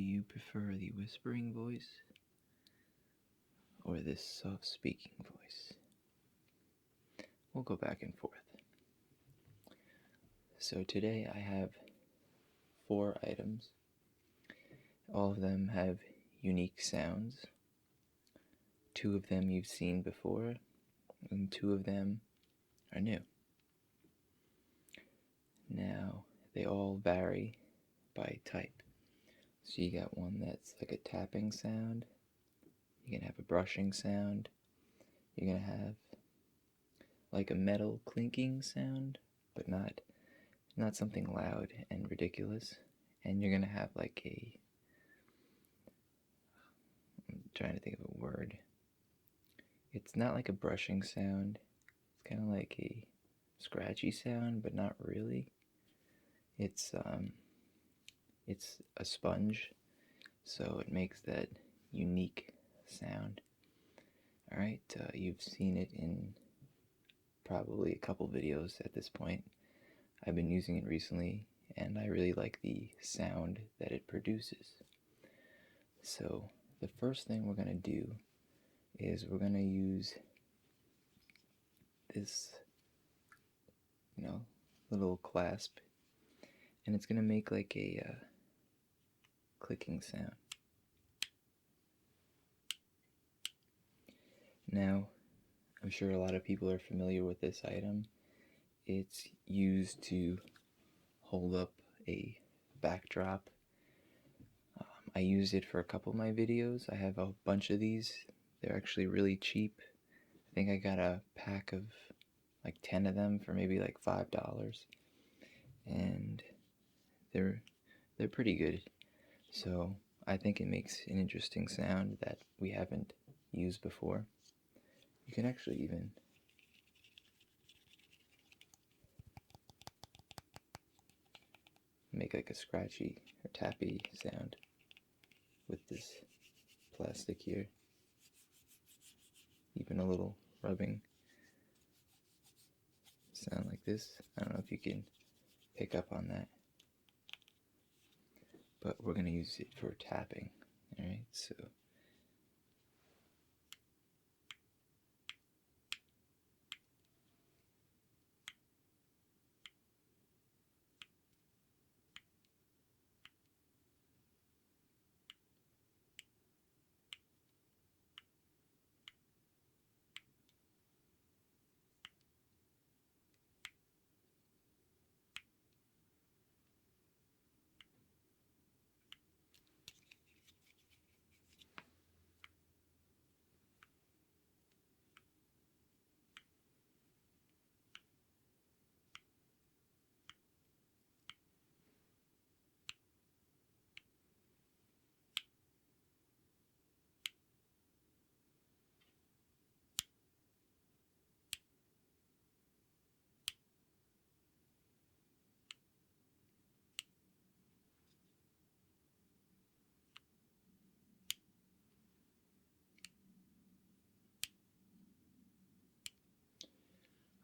you prefer the whispering voice or this soft speaking voice? We'll go back and forth. So today I have 4 items. All of them have unique sounds. 2 of them you've seen before, and 2 of them are new. Now, they all vary by type. So you got one that's like a tapping sound, you're gonna have a brushing sound, you're gonna have like a metal clinking sound, but not something loud and ridiculous, and you're gonna have like I'm trying to think of a word. It's not like a brushing sound, it's kind of like a scratchy sound, but not really. It's a sponge, so it makes that unique sound. Alright, you've seen it in probably a couple videos at this point. I've been using it recently, and I really like the sound that it produces. So the first thing we're going to do is we're going to use this, little clasp, and it's going to make like a clicking sound. Now, I'm sure a lot of people are familiar with this item. It's used to hold up a backdrop. I use it for a couple of my videos. I have a bunch of these. They're actually really cheap. I think I got a pack of like 10 of them for maybe like $5. And they're pretty good. So I think it makes an interesting sound that we haven't used before. You can actually even make like a scratchy or tappy sound with this plastic here. Even a little rubbing sound like this. I don't know if you can pick up on that, but we're going to use it for tapping. Alright, so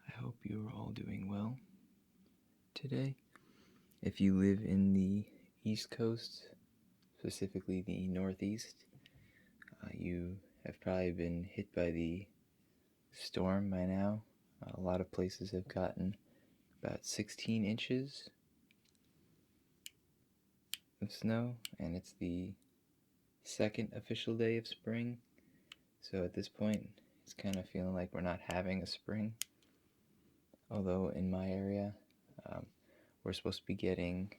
I hope you're all doing well today. If you live in the East Coast, specifically the Northeast, you have probably been hit by the storm by now. A lot of places have gotten about 16 inches of snow, and it's the second official day of spring. So at this point, it's kind of feeling like we're not having a spring. Although in my area, we're supposed to be getting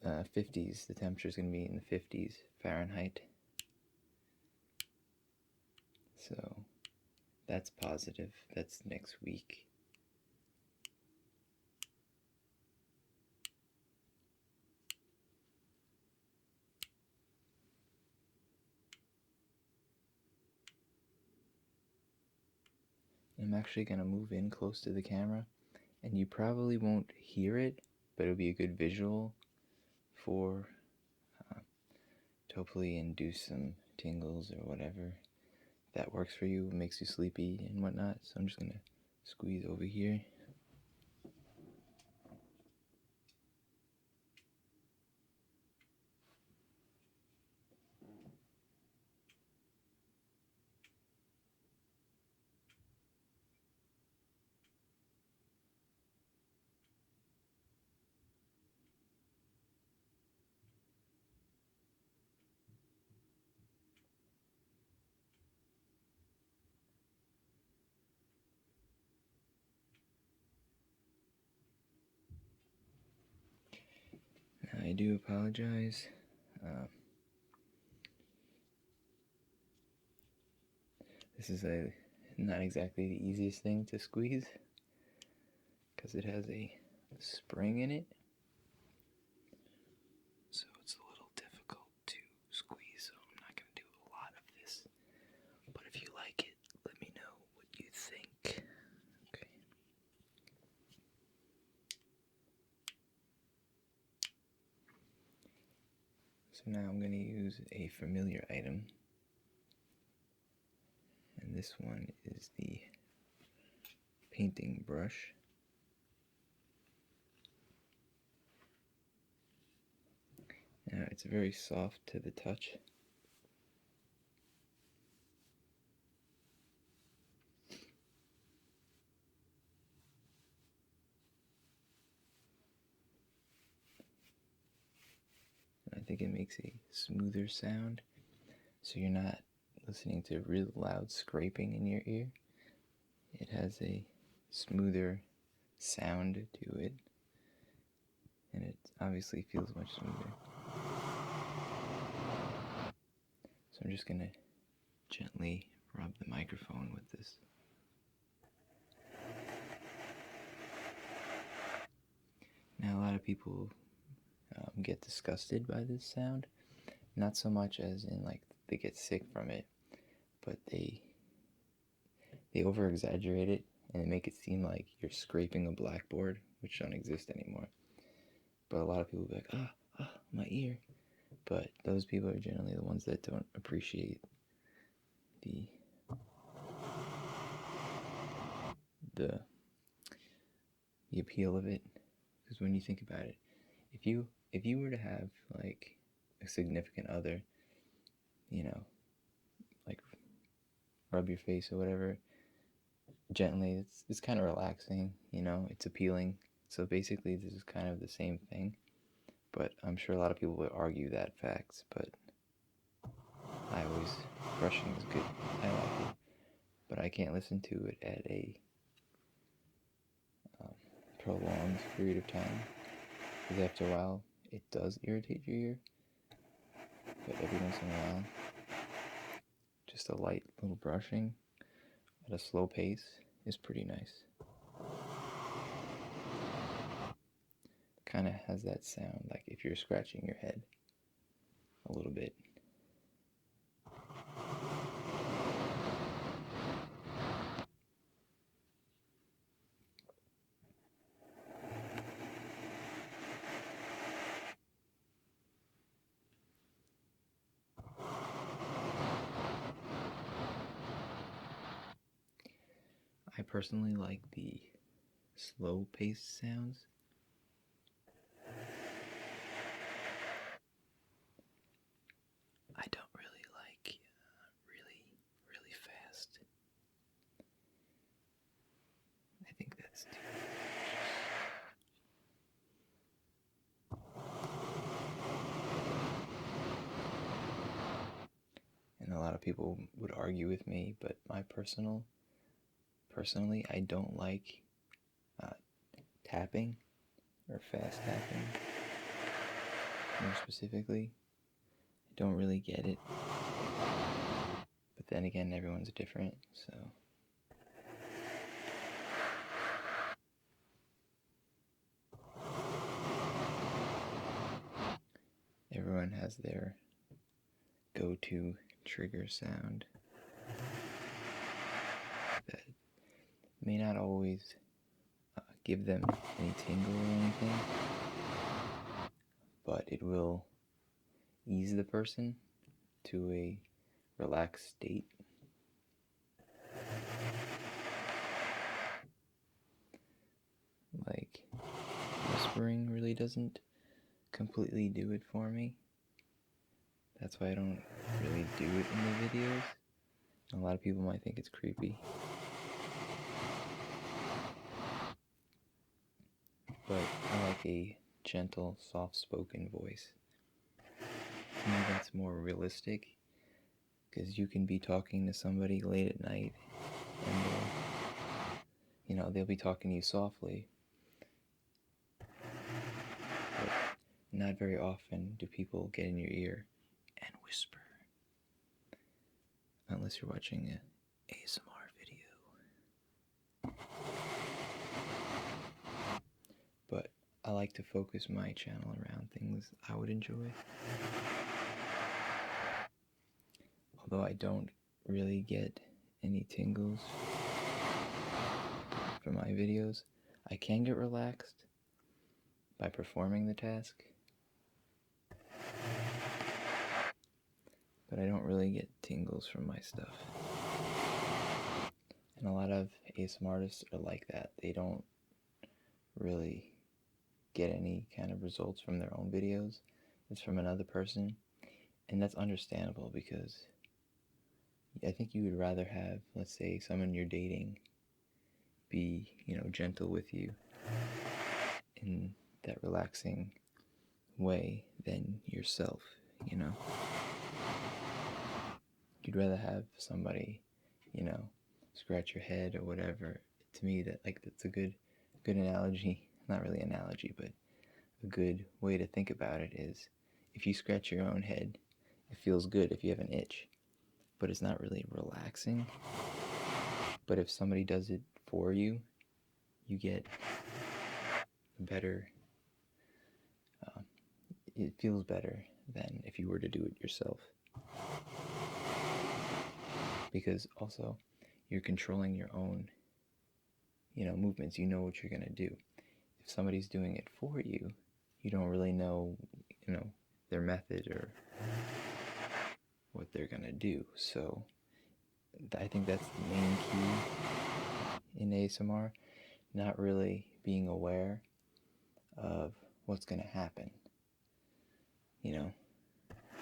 50s. The temperature is going to be in the 50s Fahrenheit. So that's positive. That's next week. I'm actually going to move in close to the camera, and you probably won't hear it, but it'll be a good visual for to hopefully induce some tingles or whatever that works for you, makes you sleepy and whatnot. So I'm just going to squeeze over here. I do apologize. This is not exactly the easiest thing to squeeze because it has a spring in it, so it's a little difficult to squeeze, so I'm not going to do a lot of this. But if you like it, let me know what you think. Okay. So now I'm going to use a familiar item, and this one is the painting brush. Now it's very soft to the touch. I think it makes a smoother sound, so you're not listening to real loud scraping in your ear. It has a smoother sound to it, and it obviously feels much smoother. So I'm just going to gently rub the microphone with this. Now a lot of people get disgusted by this sound, not so much as in like they get sick from it, but they over exaggerate it and make it seem like you're scraping a blackboard, which don't exist anymore. But a lot of people will be like, my ear. But those people are generally the ones that don't appreciate the appeal of it. Because when you think about it, if you were to have like a significant other, like rub your face or whatever gently, it's kind of relaxing, it's appealing. So basically this is kind of the same thing, but I'm sure a lot of people would argue that facts, but brushing is good. I like it, but I can't listen to it at a prolonged period of time, because after a while it does irritate your ear. But every once in a while, just a light little brushing at a slow pace is pretty nice. Kind of has that sound like if you're scratching your head a little bit. I personally like the slow paced sounds. I don't really like really fast. I think that's too and a lot of people would argue with me, but personally, I don't like tapping or fast tapping. More specifically, I don't really get it. But then again, everyone's different, so. Everyone has their go-to trigger sound that may not always give them any tingle or anything, but it will ease the person to a relaxed state. Like, whispering really doesn't completely do it for me. That's why I don't really do it in the videos. A lot of people might think it's creepy. But I like a gentle, soft-spoken voice. To me, that's more realistic, because you can be talking to somebody late at night, and they'll be talking to you softly. But not very often do people get in your ear and whisper, unless you're watching an ASMR video. But I like to focus my channel around things I would enjoy. Although I don't really get any tingles from my videos, I can get relaxed by performing the task. But I don't really get tingles from my stuff. And a lot of ASMR artists are like that. They don't really get any kind of results from their own videos. It's from another person. And that's understandable because I think you would rather have, let's say, someone you're dating be, gentle with you in that relaxing way than yourself, You'd rather have somebody, scratch your head or whatever. To me, that's a good analogy. Not really analogy, but a good way to think about it is if you scratch your own head, it feels good if you have an itch, but it's not really relaxing. But if somebody does it for you, you get better. It feels better than if you were to do it yourself. Because also, you're controlling your own, movements. You know what you're going to do. If somebody's doing it for you, you don't really know, their method or what they're going to do. So I think that's the main key in ASMR, not really being aware of what's going to happen.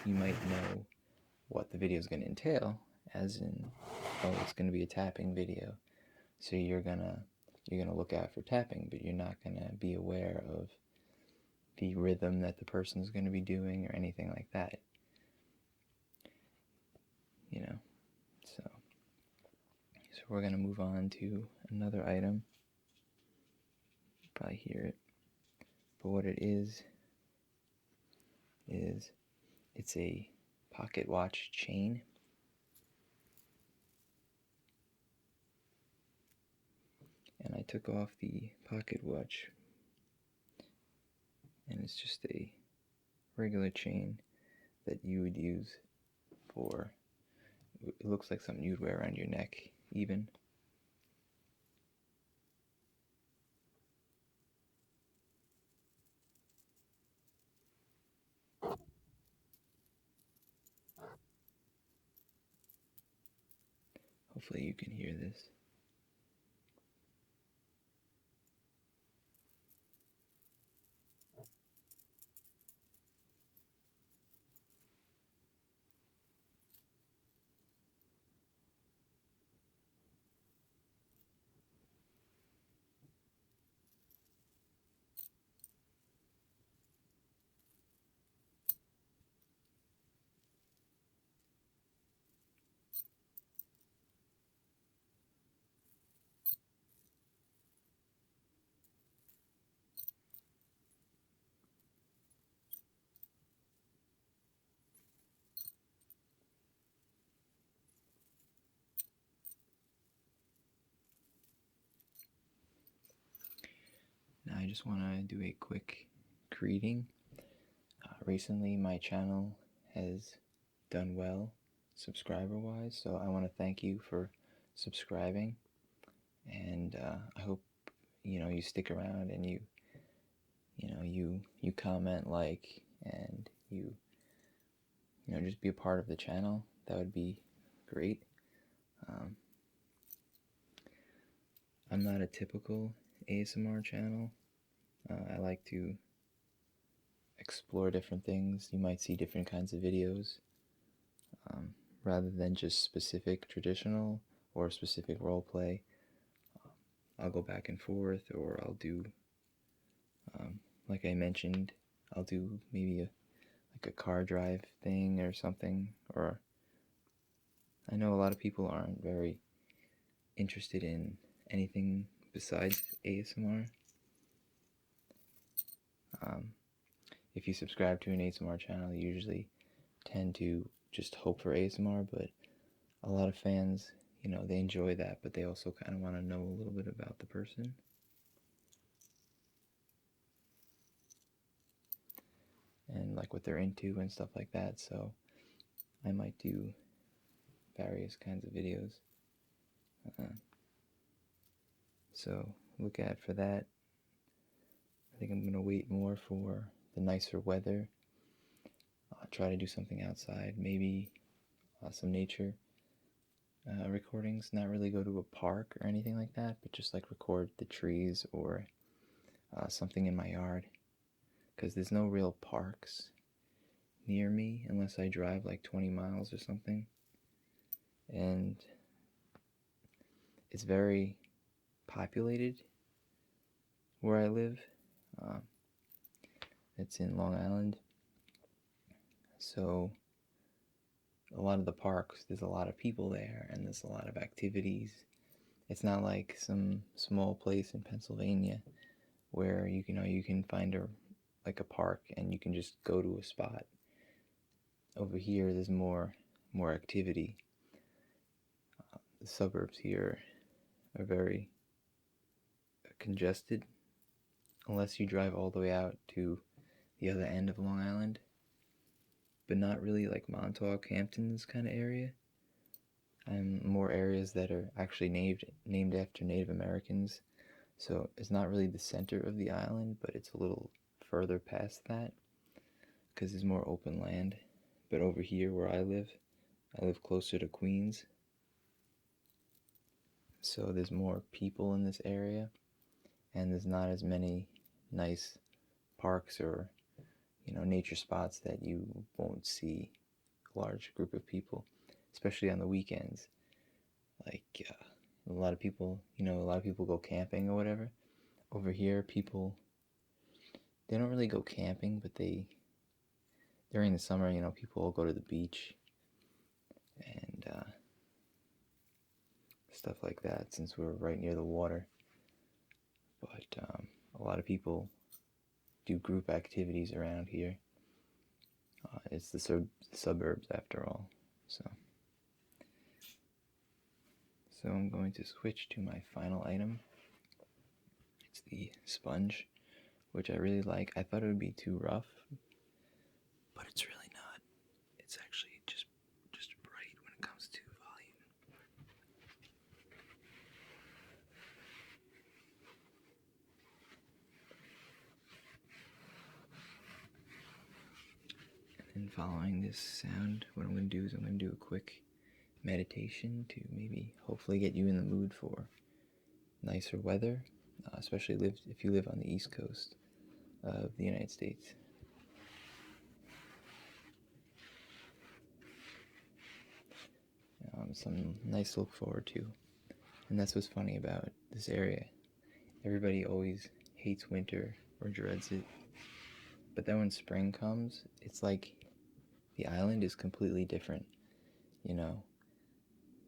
You might know what the video is going to entail, as in, it's going to be a tapping video, so you're gonna look out for tapping, but you're not gonna be aware of the rhythm that the person's going to be doing or anything like that. So we're going to move on to another item. You probably hear it. But what it is it's a pocket watch chain. And I took off the pocket watch, and it's just a regular chain that you would use for, it looks like something you'd wear around your neck even. Hopefully you can hear this. Now I just want to do a quick greeting. Recently my channel has done well subscriber-wise, so I want to thank you for subscribing, and I hope you stick around and you comment, and you just be a part of the channel. That would be great. I'm not a typical ASMR channel. I like to explore different things. You might see different kinds of videos rather than just specific traditional or specific role play. I'll go back and forth, or I'll do, like I mentioned, I'll do maybe a car drive thing or something. Or I know a lot of people aren't very interested in anything besides ASMR. if you subscribe to an ASMR channel, you usually tend to just hope for ASMR, but a lot of fans, they enjoy that, but they also kind of want to know a little bit about the person. And like what they're into and stuff like that, so I might do various kinds of videos. So look out for that. I think I'm going to wait more for the nicer weather. Try to do something outside, maybe some nature recordings. Not really go to a park or anything like that, but just like record the trees or something in my yard. Because there's no real parks near me unless I drive like 20 miles or something. And it's very populated where I live. It's in Long Island. So a lot of the parks, there's a lot of people there and there's a lot of activities. It's not like some small place in Pennsylvania where you can find a park and you can just go to a spot. Over here there's more activity. The suburbs here are very congested unless you drive all the way out to the other end of Long Island, but not really like Montauk, Hamptons kind of area. And more areas that are actually named after Native Americans. So it's not really the center of the island, but it's a little further past that because there's more open land. But over here where I live closer to Queens. So there's more people in this area, and there's not as many nice parks or nature spots that you won't see a large group of people, especially on the weekends. Like a lot of people go camping or whatever. Over here, they don't really go camping, but during the summer, people will go to the beach and stuff like that, since we're right near the water. But a lot of people do group activities around here. It's the suburbs after all. So I'm going to switch to my final item. It's the sponge, which I really like. I thought it would be too rough, but it's really not. It's actually just right when it comes to volume. And then following this sound, what I'm going to do is I'm going to do a quick meditation to maybe hopefully get you in the mood for nicer weather, especially if you live on the East Coast of the United States. Something nice to look forward to. And that's what's funny about this area. Everybody always hates winter or dreads it. But then when spring comes, it's like the island is completely different.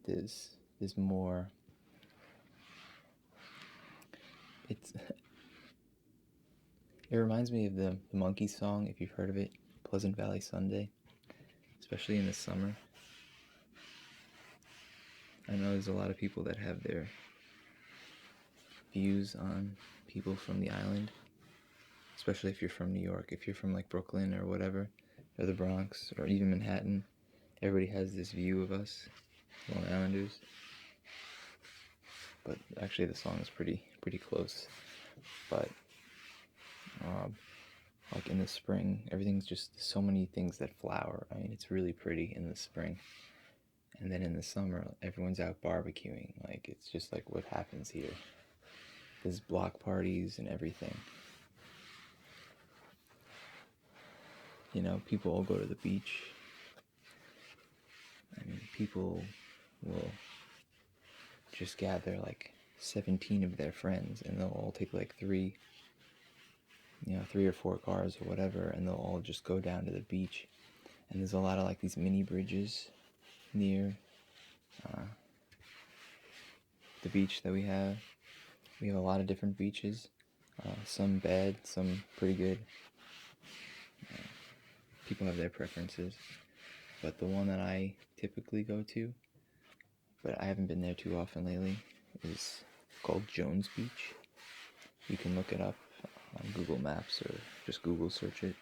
There's more. It reminds me of the Monkees song, if you've heard of it, Pleasant Valley Sunday, especially in the summer. I know there's a lot of people that have their views on people from the island, especially if you're from New York. If you're from like Brooklyn or whatever, or the Bronx, or even Manhattan, everybody has this view of us, Long Islanders. But actually the song is pretty close. But like in the spring, everything's just so many things that flower. I mean, it's really pretty in the spring. And then in the summer, everyone's out barbecuing. Like, it's just like what happens here. There's block parties and everything. People all go to the beach. I mean, people will just gather like 17 of their friends, and they'll all take like three or four cars or whatever, and they'll all just go down to the beach. And there's a lot of like these mini bridges near the beach that we have. We have a lot of different beaches, some bad, some pretty good. people have their preferences, but the one that I typically go to, but I haven't been there too often lately, is called Jones Beach. You can look it up on Google Maps or just Google search it.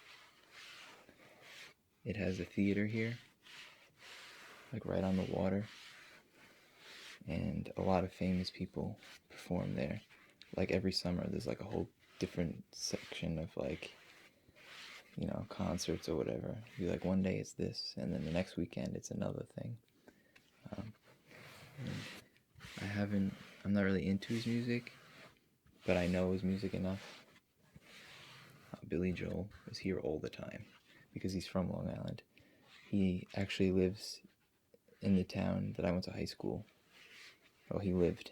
It has a theater here, like right on the water, and a lot of famous people perform there. Like every summer there's like a whole different section of like, you know, concerts or whatever. Be like one day it's this, and then the next weekend it's another thing. I'm not really into his music, but I know his music enough. Billy Joel is here all the time because he's from Long Island. He actually lives in the town that I went to high school. Oh, he lived.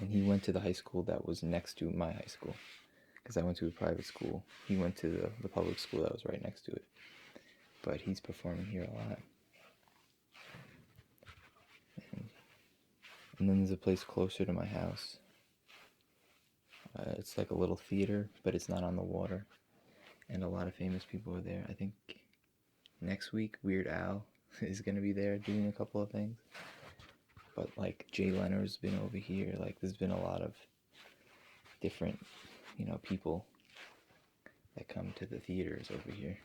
And he went to the high school that was next to my high school. Because I went to a private school. He went to the public school that was right next to it. But he's performing here a lot. And then there's a place closer to my house. It's like a little theater, but it's not on the water. And a lot of famous people are there. I think next week Weird Al is going to be there doing a couple of things. But like Jay Leno's been over here. Like there's been a lot of different, you know, people that come to the theaters over here.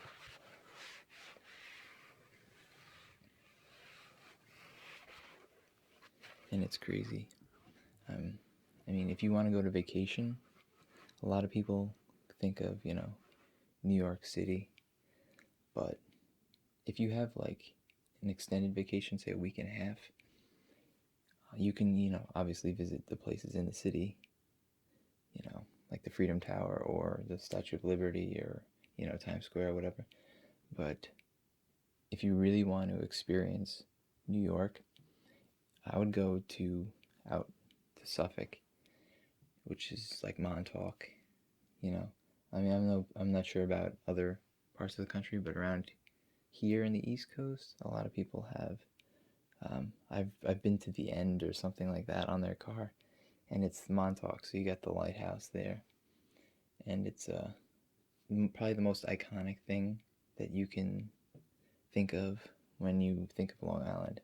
And it's crazy. I mean, if you want to go to vacation, a lot of people think of, you know, New York City. But if you have like an extended vacation, say a week and a half, you can, you know, obviously visit the places in the city, you know, like the Freedom Tower or the Statue of Liberty or, you know, Times Square or whatever. But if you really want to experience New York, I would go out to Suffolk, which is like Montauk, you know. I mean, I'm not sure about other parts of the country, but around here in the East Coast, a lot of people have. I've been to the End or something like that on their car, and it's Montauk, so you got the lighthouse there, and it's probably the most iconic thing that you can think of when you think of Long Island.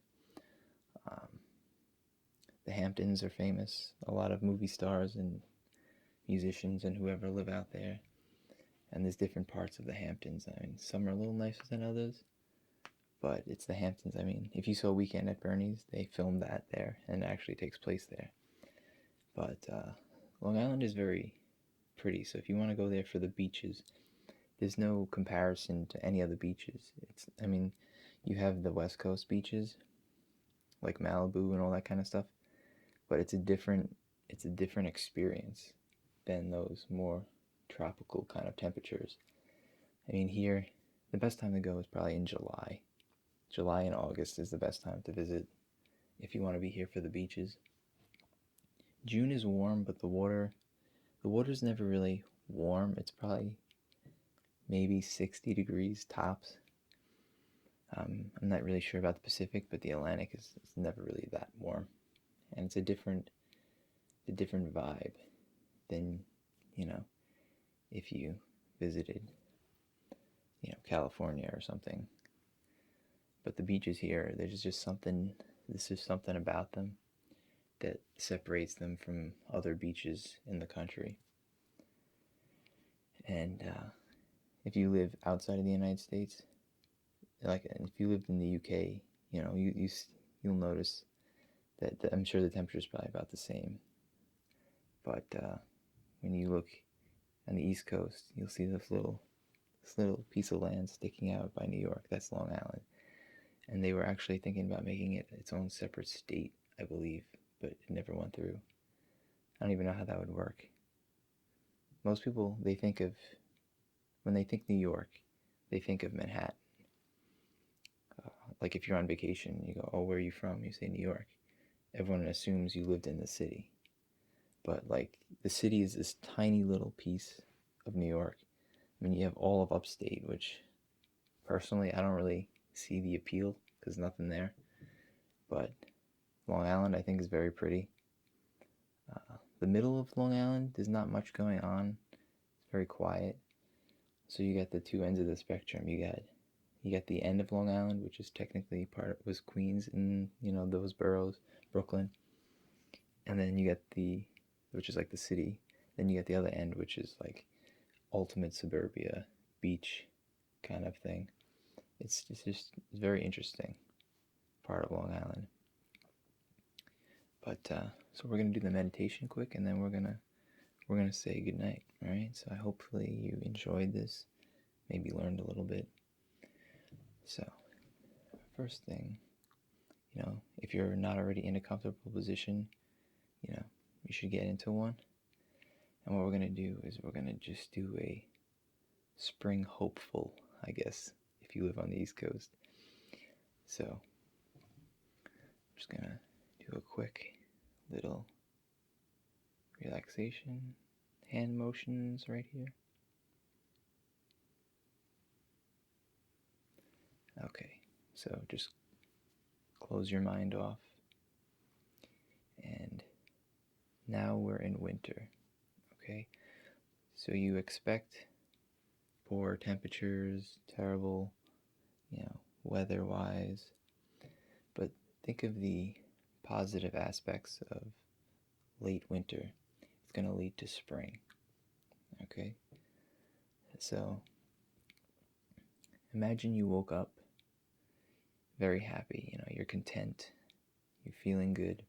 The Hamptons are famous. A lot of movie stars and musicians and whoever live out there. And there's different parts of the Hamptons. I mean, some are a little nicer than others, but it's the Hamptons. I mean, if you saw Weekend at Bernie's, they filmed that there, and it actually takes place there. But Long Island is very pretty, so if you want to go there for the beaches, there's no comparison to any other beaches. I mean, you have the West Coast beaches, like Malibu and all that kind of stuff, but it's a different experience than those more tropical kind of temperatures. I mean, here, the best time to go is probably in July. July and August is the best time to visit if you want to be here for the beaches. June is warm, but the water's never really warm. It's probably maybe 60 degrees tops. I'm not really sure about the Pacific, but the Atlantic is never really that warm. And it's a different vibe than, you know, if you visited, you know, California or something. But the beaches here, there's something about them that separates them from other beaches in the country. And if you live outside of the United States, like if you lived in the UK, you know, you'll notice that I'm sure the temperature is probably about the same. But when you look on the East Coast, you'll see this little piece of land sticking out by New York. That's Long Island. And they were actually thinking about making it its own separate state, I believe, but it never went through. I don't even know how that would work. Most people, when they think New York, they think of Manhattan. Like if you're on vacation, you go, oh, where are you from? You say New York. Everyone assumes you lived in the city. But like the city is this tiny little piece of New York. I mean, you have all of upstate, which personally I don't really see the appeal because nothing there. But Long Island I think is very pretty. The middle of Long Island, there's not much going on. It's very quiet. So you got the two ends of the spectrum. You got the end of Long Island, which is technically was Queens and those boroughs, Brooklyn, and then you got which is like the city. Then you got the other end, which is like ultimate suburbia, beach kind of thing. It's just very interesting part of Long Island. But so we're gonna do the meditation quick, and then we're gonna say goodnight. All right. So hopefully you enjoyed this, maybe learned a little bit. So first thing, if you're not already in a comfortable position, you should get into one. And what we're gonna do is we're gonna just do a spring hopeful, I guess, if you live on the East Coast. So I'm just gonna do a quick little relaxation, hand motions right here. Okay, so just close your mind off. And now we're in winter, okay? So you expect poor temperatures, terrible, weather-wise, but think of the positive aspects of late winter. It's going to lead to spring, okay? So imagine you woke up very happy, you're content, you're feeling good,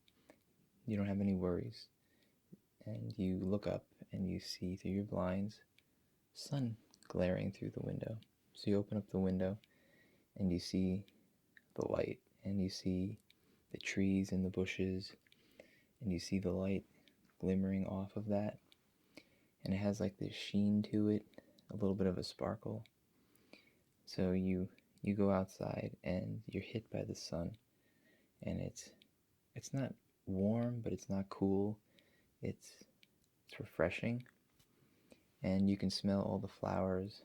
you don't have any worries, and you look up and you see through your blinds sun glaring through the window. So you open up the window and you see the light, and you see the trees and the bushes, and you see the light glimmering off of that, and it has like this sheen to it, a little bit of a sparkle. So you go outside and you're hit by the sun, and it's not warm, but it's not cool. It's refreshing, and you can smell all the flowers,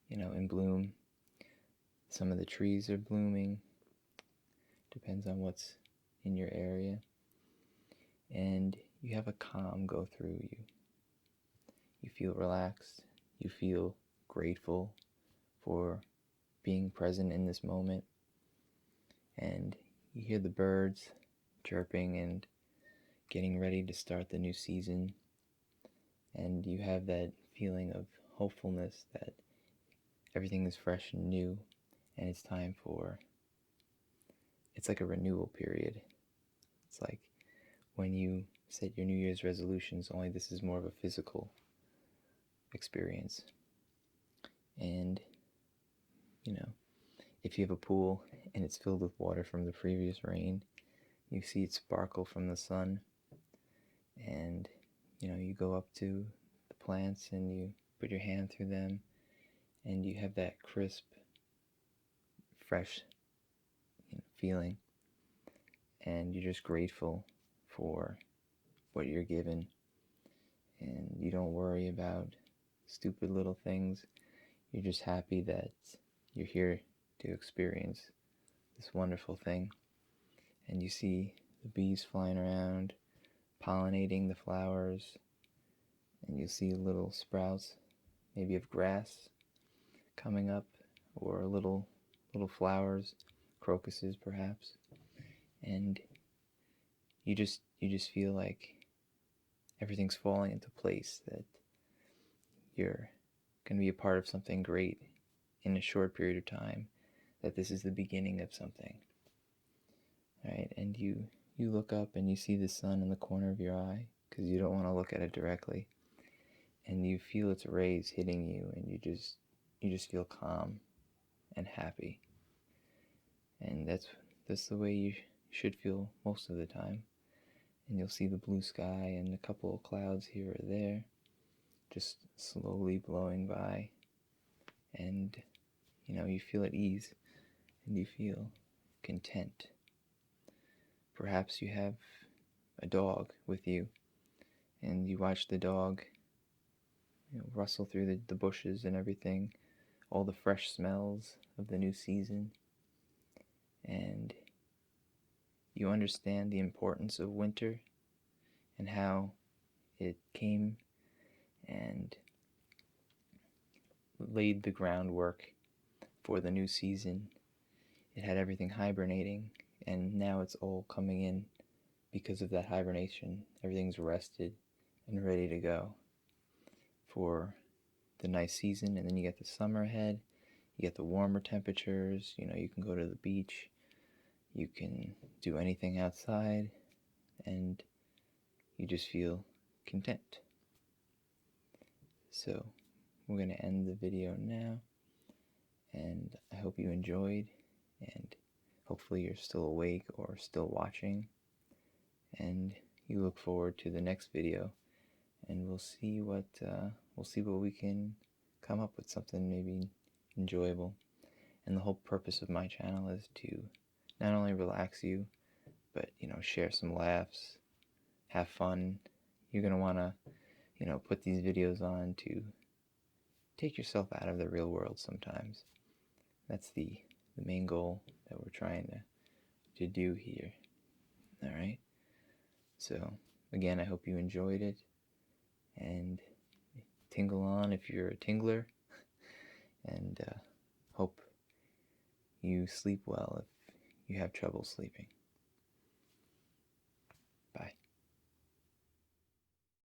in bloom. Some of the trees are blooming, depends on what's in your area, and you have a calm go through you. You feel relaxed, you feel grateful for being present in this moment, and you hear the birds chirping and getting ready to start the new season, and you have that feeling of hopefulness that everything is fresh and new, and it's like a renewal period. It's like when you set your New Year's resolutions, only this is more of a physical experience. And if you have a pool and it's filled with water from the previous rain, you see it sparkle from the sun, and you go up to the plants and you put your hand through them, and you have that crisp, fresh feeling, and you're just grateful for what you're given, and you don't worry about stupid little things. You're just happy that you're here to experience this wonderful thing. And you see the bees flying around, pollinating the flowers, and you see little sprouts, maybe of grass coming up, or little flowers, crocuses perhaps, and you just feel like everything's falling into place, that you're going to be a part of something great in a short period of time, that this is the beginning of something, right? And you look up and you see the sun in the corner of your eye, because you don't want to look at it directly, and you feel its rays hitting you, and you just feel calm and happy. And that's the way you should feel most of the time. And you'll see the blue sky and a couple of clouds here or there just slowly blowing by, and you feel at ease and you feel content. Perhaps you have a dog with you, and you watch the dog rustle through the bushes and everything, all the fresh smells of the new season, and you understand the importance of winter and how it came, and laid the groundwork for the new season. It had everything hibernating, and now it's all coming in because of that hibernation. Everything's rested and ready to go for the nice season. And then you get the summer ahead, you get the warmer temperatures. You can go to the beach, you can do anything outside, and you just feel content. So we're going to end the video now, and I hope you enjoyed, and hopefully you're still awake or still watching, and you look forward to the next video, and we'll see what we can come up with, something maybe enjoyable. And the whole purpose of my channel is to not only relax you, but share some laughs, have fun. You're gonna want to put these videos on to take yourself out of the real world sometimes. That's the main goal that we're trying to do here. Alright? So, again, I hope you enjoyed it, and tingle on if you're a tingler, and hope you sleep well if you have trouble sleeping.